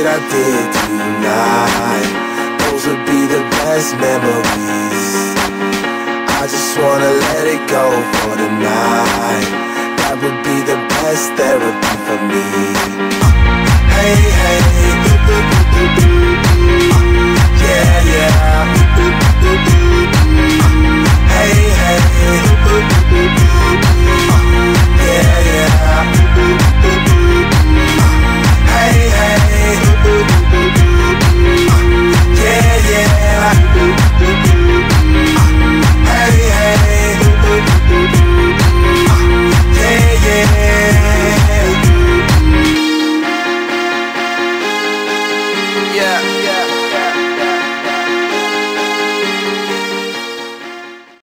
that I did tonight, those would be the best memories. I just wanna let it go for the night. That would be the best therapy for me. Hey, hey, yeah, yeah. Hey, hey, yeah, yeah. Hey, hey, yeah, yeah. Hey, hey, yeah, yeah. Yeah, yeah.